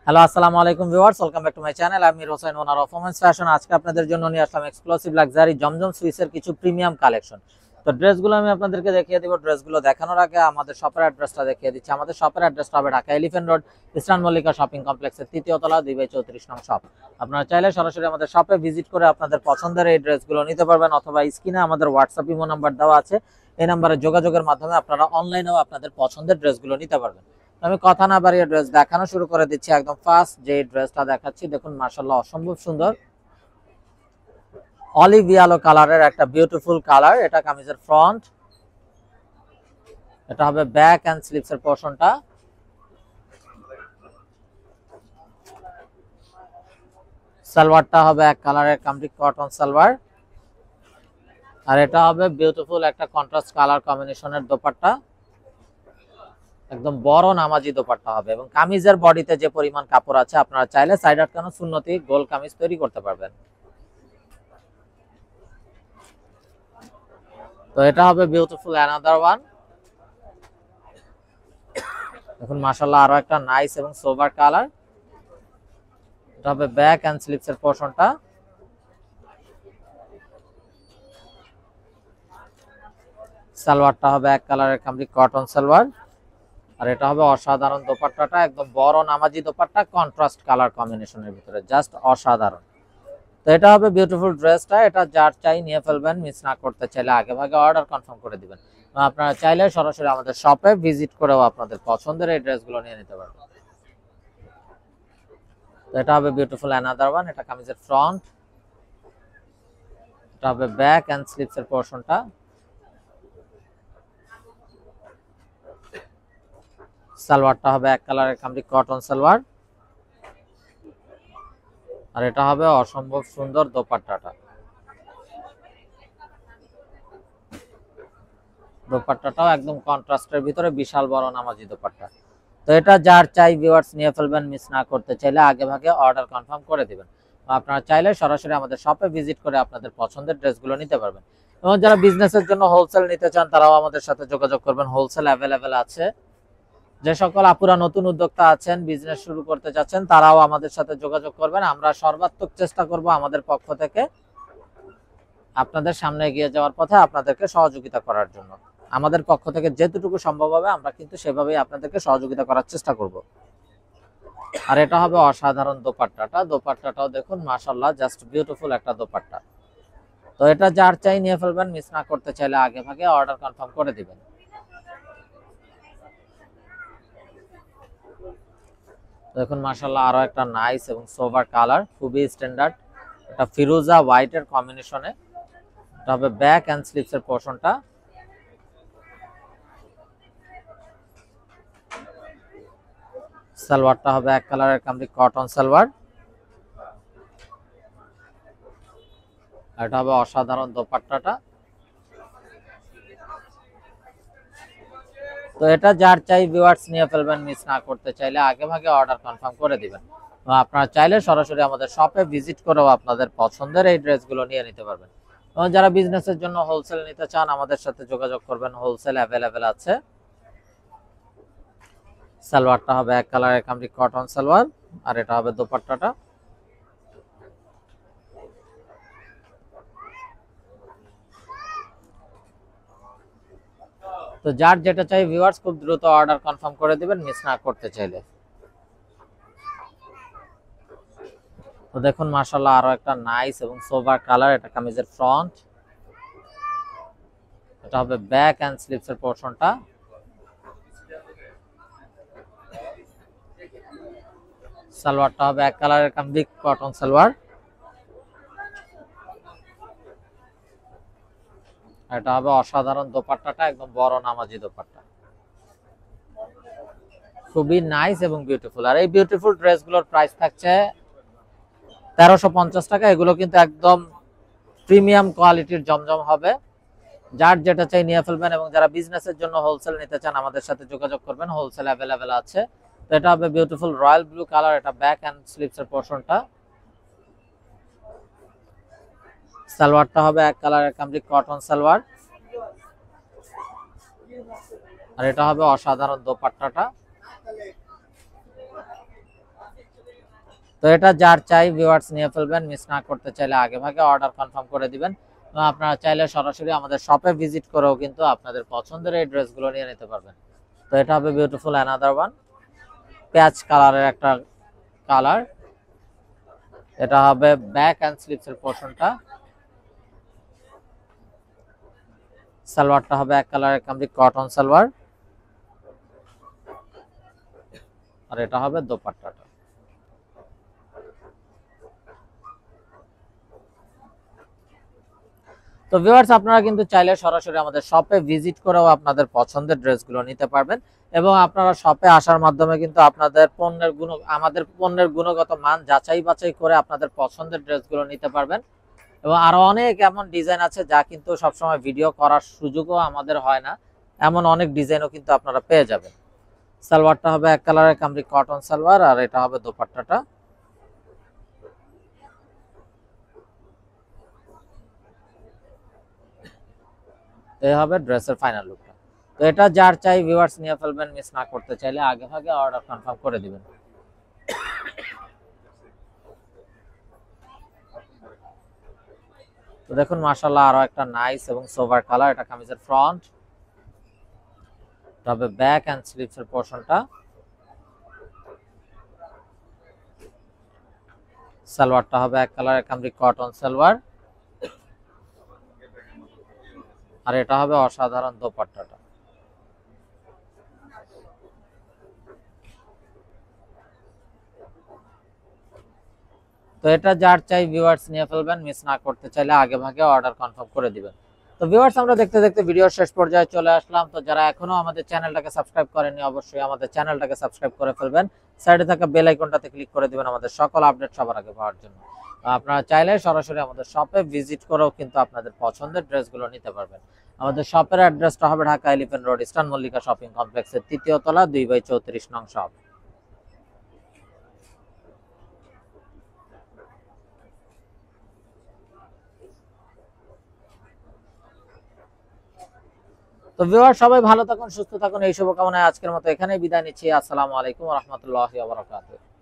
Hello, আসসালামু আলাইকুম viewers, welcome back to my channel. আমি Hossain, owner of women's fashion. আজকে আপনাদের জন্য নিয়ে আসলাম এক্সক্লুসিভ লাক্সারি জমজম সুইসের কিছু প্রিমিয়াম কালেকশন। তো ড্রেসগুলো আমি আপনাদেরকে দেখিয়ে দিব। ড্রেসগুলো দেখানোর আগে আমাদের শপের অ্যাড্রেসটা দেখিয়ে দিচ্ছি। আমাদের শপের অ্যাড্রেসটা হবে Dhaka elephant road, eastern Mallika shopping কমপ্লেক্সের 3য় তলা, 2/34 নং শপ। আপনারা চাইলে সরাসরি আমাদের শপে ভিজিট করে আপনাদের পছন্দের এই ড্রেসগুলো নিতে পারবেন, অথবা স্ক্রিনে আমাদের হোয়াটসঅ্যাপ ইমো নাম্বার দেওয়া আছে, এই নাম্বারে যোগাযোগের মাধ্যমে আপনারা অনলাইনেও আপনাদের পছন্দের ড্রেসগুলো নিতে পারবেন। আমি কথা না বাড়িয়ে ড্রেস দেখানো শুরু করে দিচ্ছি। একদম ফার্স্ট যে ড্রেসটা দেখাচ্ছি, দেখুন মাশাআল্লাহ অসম্ভব সুন্দর অলিভ ইয়েলো কালারের একটা বিউটিফুল কালার। এটা কামিজের ফ্রন্ট, এটা হবে ব্যাক এন্ড স্লিভস এর পোরশনটা। সালোয়ারটা হবে এক কালারের কামরিক কটন সালোয়ার, আর এটা হবে বিউটিফুল একটা কন্ট্রাস্ট কালার কম্বিনেশনের দোপাট্টা। একদম বড় নামাজি দোপাট্টা হবে, এবং কামিজের বডিতে যে পরিমাণ কাপড় আছে আপনারা চাইলে সাইড আটকানো সুন্নতি গোল কামিজ তৈরি করতে পারবেন। তো এটা হবে বিউটিফুল অ্যানাদার ওয়ান। দেখুন মাশাআল্লাহ আরো একটা নাইস এবং সোবার কালার। এটা হবে ব্যাক এন্ড স্লিভস এর পোরশনটা। সালোয়ারটা হবে এক কালারের কামরিক কটন সালোয়ার, আর এটা হবে অসাধারণ দোপাট্টাটা, একদম বড় নামাজি দোপাট্টা কন্ট্রাস্ট কালার কম্বিনেশনের ভিতরে, জাস্ট অসাধারণ। তো এটা হবে বিউটিফুল ড্রেসটা। এটা যার চাই নিয়ে ফেলবেন, মিস না করতে চাইলে আগে ভাগে অর্ডার কনফার্ম করে দিবেন। আপনারা চাইলে সরাসরি আমাদের শপে ভিজিট করেও আপনাদের পছন্দের এই ড্রেসগুলো নিয়ে নিতে পারবেন। তো এটা হবে বিউটিফুল অ্যানাদার ওয়ান। এটা কামিজের ফ্রন্ট, এটা হবে ব্যাক এন্ড স্লিভস এর পোরশনটা। সালোয়ারটা হবে এক কালারের কামরিক কটন সালোয়ার, আর এটা হবে অসম্ভব সুন্দর দোপাট্টাটা। দোপাট্টাটাও একদম কন্ট্রাস্টের ভিতরে বিশাল বড় নামাজি দোপাট্টা। তো এটা যার চাই ভিউয়ার্স নিয়ে ফেলবেন, মিস না করতে চাইলে আগে ভাগে অর্ডার কনফার্ম করে দিবেন। আপনারা চাইলে সরাসরি আমাদের শপে ভিজিট করে আপনাদের পছন্দের ড্রেসগুলো নিতে পারবেন। এবং যারা বিজনেসের জন্য হোলসেল নিতে চান তারাও আমাদের সাথে যোগাযোগ করবেন, হোলসেল অ্যাভেলেবেল আছে। যে সকল আপুরা নতুন উদ্যোক্তা আছেন, বিজনেস শুরু করতে চাচ্ছেন, তারাও আমাদের সাথে যোগাযোগ করবেন। আমরা সর্বাত্মক চেষ্টা করব আমাদের পক্ষ থেকে আপনাদের সামনে এগিয়ে যাওয়ার পথে আপনাদেরকে সহযোগিতা করার জন্য। আমাদের পক্ষ থেকে যেটুকু সম্ভব হবে আমরা কিন্তু সেভাবেই আপনাদেরকে সহযোগিতা করার চেষ্টা করব। আর এটা হবে অসাধারণ দোপাট্টাটা। দোপাট্টাটাও দেখুন মাশাআল্লাহ জাস্ট বিউটিফুল একটা দোপাট্টা। তো এটা যার চাই নিয়ে ফেলবেন, মিস না করতে চাইলে আগে ভাগে অর্ডার কনফার্ম করে দিবেন। দেখুন মাশাআল্লাহ আরো একটা নাইস এবং সোভার কালার, খুবই স্ট্যান্ডার্ড। এটা ফিরোজা হোয়াইটের কম্বিনেশনে। এটা হবে ব্যাক এন্ড স্লিভস এর পোরশনটা। সালোয়ারটা হবে এক কালারের কামরিক কটন সালোয়ার, আর এটা হবে অসাধারণ দোপাট্টাটা। তো এটা যার চাই ভিউয়ার্স নিয়ে ফেলবেন, মিস না করতে চাইলে আগে ভাগে অর্ডার কনফার্ম করে দিবেন। আপনারা চাইলে সরাসরি আমাদের শপে ভিজিট করেও আপনাদের পছন্দের এই ড্রেসগুলো নিয়ে নিতে পারবেন। এবং যারা বিজনেসের জন্য হোলসেল নিতে চান আমাদের সাথে যোগাযোগ করবেন, হোলসেল অ্যাভেলেবেল আছে। সালোয়ারটা হবে এক কালারের কামরিক কটন সালোয়ার, আর এটা হবে দোপাট্টাটা। তো যার যেটা চাই ভিউয়ার্স খুব দ্রুত অর্ডার কনফার্ম করে দিবেন, মিস না করতে চাইলে। তো দেখুন মাশাআল্লাহ আরো একটা নাইস এবং সোভার কালার। এটা কামিজের ফ্রন্ট, এটা হবে ব্যাক এন্ড স্লিভস এর পোরশনটা। সালোয়ারটা হবে এক কালারের কামরিক কটন সালোয়ার, এটা হবে অসাধারণ দোপাট্টাটা, একদম বড় নামাজি দোপাট্টা, খুবই নাইস এবং বিউটিফুল। আর এই বিউটিফুল ড্রেসগুলোর প্রাইস থাকছে 1350 টাকা। এগুলো কিন্তু একদম প্রিমিয়াম কোয়ালিটির জমজম হবে। যার যেটা চাই নিয়ে ফেলবেন। এবং যারা বিজনেসের জন্য হোলসেল নিতে চান আমাদের সাথে যোগাযোগ করবেন, হোলসেল অ্যাভেলেবেল আছে। তো এটা হবে বিউটিফুল রয়্যাল ব্লু কালার। এটা ব্যাক এন্ড স্লিভস এর পোরশনটা। সালোয়ারটা হবে এক কালারের কামরিক কটন সালোয়ার, আর এটা হবে অসাধারণ দোপাট্টাটা। তো এটা যার চাই ভিউয়ার্স নিয়ে ফেলবেন, মিস না করতে চাইলে আগে ভাগে অর্ডার কনফার্ম করে দিবেন। আপনারা চাইলে সরাসরি আমাদের শপে ভিজিট করেও কিন্তু আপনাদের পছন্দের এই ড্রেসগুলো নিয়ে নিতে পারবেন। তো এটা হবে বিউটিফুল অ্যানাদার ওয়ান, পেঁয়াজ কালারের একটা কালার। এটা হবে ব্যাক এন্ড স্লিভস এর পোরশনটা। সালোয়ারটা হবে এক কালারের কামরি কটন সালোয়ার, আর এটা হবে দোপাট্টাটা। তো ভিউয়ার্স আপনারা কিন্তু চাইলে সরাসরি আমাদের শপে ভিজিট করেও আপনাদের পছন্দের ড্রেসগুলো নিতে পারবেন, এবং আপনারা শপে আসার মাধ্যমে কিন্তু আপনাদের আমাদের পণ্যের গুণগত মান যাচাই বাছাই করে আপনাদের পছন্দের ড্রেসগুলো নিতে পারবেন। এবং আরো অনেক এমন ডিজাইন আছে যা কিন্তু সবসময় ভিডিও করার সুযোগও আমাদের হয় না, এমন অনেক ডিজাইনও কিন্তু আপনারা পেয়ে যাবেন। সালোয়ারটা হবে এক কালারের কামরি কটন সালোয়ার, আর এটা হবে দোপাট্টাটা। এই হবে ড্রেসের ফাইনাল লুকটা। তো এটা যার চাই ভিউয়ার্স নিয়ে ফেলবেন, মিস না করতে চাইলে আগে ভাগে অর্ডার কনফার্ম করে দিবেন। তো দেখুন মাশাআল্লাহ আরো একটা নাইস এবং সোভার কালার, এটা কামিজের ফ্রন্ট, তবে ব্যাক এন্ড স্লিভস এর পোরশনটা। সালোয়ারটা হবে এক কালারের কামরি কটন সালোয়ার, আর এটা হবে অসাধারণ দোপাট্টাটা। তো এটা যার চাই ভিউয়ার্স নিয়ে ফেলবেন, মিস না করতে চাইলে আগে ভাগে অর্ডার কনফার্ম করে দিবেন। তো ভিউয়ার্স আমরা দেখতে দেখতে ভিডিওর শেষ পর্যায়ে চলে আসলাম। তো যারা এখনো আমাদের চ্যানেলটাকে সাবস্ক্রাইব করেননি অবশ্যই আমাদের চ্যানেলটাকে সাবস্ক্রাইব করে ফেলবেন, সাইডে থাকা বেল আইকনটাতে ক্লিক করে দিবেন আমাদের সকল আপডেট সবার আগে পাওয়ার জন্য। আপনারা চাইলে সরাসরি আমাদের শপে ভিজিট করেও কিন্তু আপনাদের পছন্দের ড্রেসগুলো নিতে পারবেন। আমাদের শপের অ্যাড্রেসটা হবে Dhaka elephant road, eastern Mallika shopping কমপ্লেক্সের 3য় তলা 2/34 নং শপ। তো ভিউয়ার সবাই ভালো থাকুন, সুস্থ থাকুন, এই শুভকামনায় আজকের মতো এখানেই বিদায় নিচ্ছি। আসসালামু আলাইকুম ওয়া রাহমাতুল্লাহি ওয়া বারাকাতুহু।